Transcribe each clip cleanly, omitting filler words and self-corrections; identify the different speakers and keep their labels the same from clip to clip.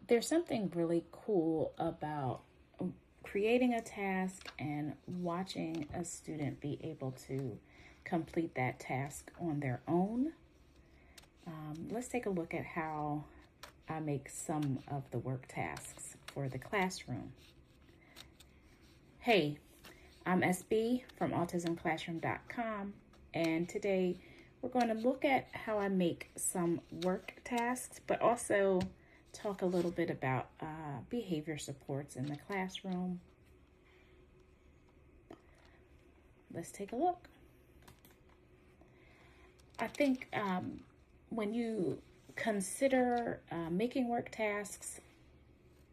Speaker 1: There's something really cool about creating a task and watching a student be able to complete that task on their own. Let's take a look at how I make some of the work tasks for the classroom. Hey, I'm SB from autismclassroom.com, and today we're going to look at how I make some work tasks, but also talk a little bit about behavior supports in the classroom. Let's take a look. I think when you consider making work tasks,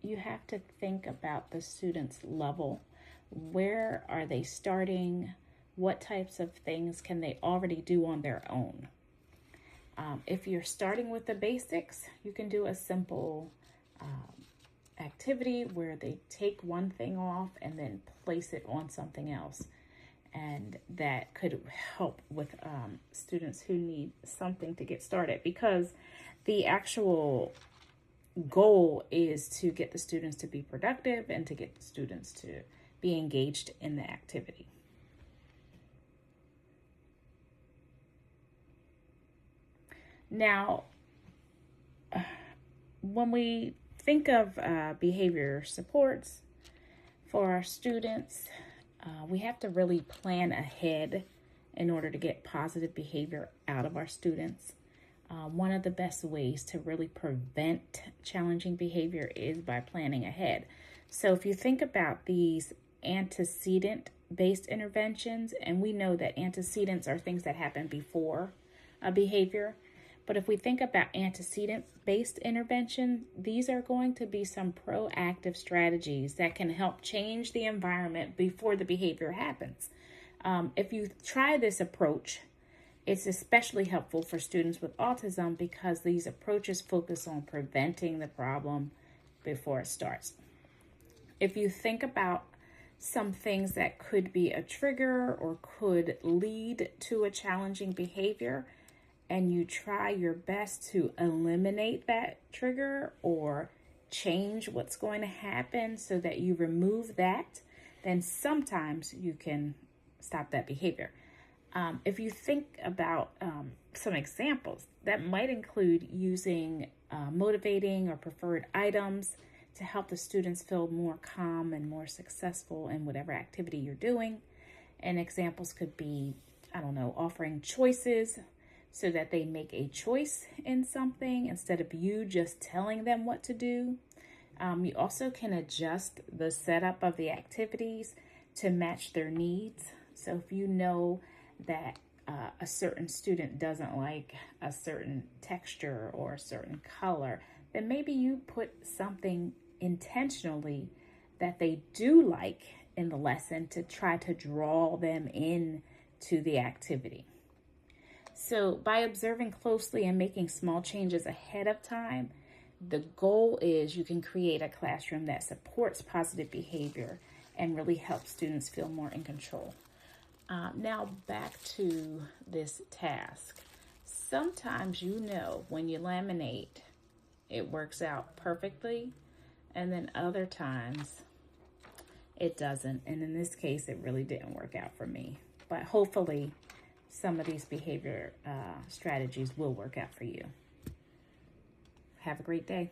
Speaker 1: you have to think about the student's level. Where are they starting? What types of things can they already do on their own? If you're starting with the basics, you can do a simple activity where they take one thing off and then place it on something else. And that could help with students who need something to get started, because the actual goal is to get the students to be productive and to get the students to be engaged in the activity. Now, when we think of behavior supports for our students, we have to really plan ahead in order to get positive behavior out of our students. One of the best ways to really prevent challenging behavior is by planning ahead. So if you think about these antecedent-based interventions, and we know that antecedents are things that happen before a behavior, but if we think about antecedent-based intervention, these are going to be some proactive strategies that can help change the environment before the behavior happens. If you try this approach, it's especially helpful for students with autism because these approaches focus on preventing the problem before it starts. If you think about some things that could be a trigger or could lead to a challenging behavior, and you try your best to eliminate that trigger or change what's going to happen so that you remove that, then sometimes you can stop that behavior. If you think about some examples, that might include using motivating or preferred items to help the students feel more calm and more successful in whatever activity you're doing. And examples could be, offering choices so that they make a choice in something instead of you just telling them what to do. You also can adjust the setup of the activities to match their needs. So if you know that a certain student doesn't like a certain texture or a certain color, then maybe you put something intentionally that they do like in the lesson to try to draw them in to the activity. So by observing closely and making small changes ahead of time, the goal is you can create a classroom that supports positive behavior and really helps students feel more in control. Now back to this task. Sometimes when you laminate, it works out perfectly, and then other times it doesn't. And in this case, it really didn't work out for me. But hopefully some of these behavior strategies will work out for you. Have a great day.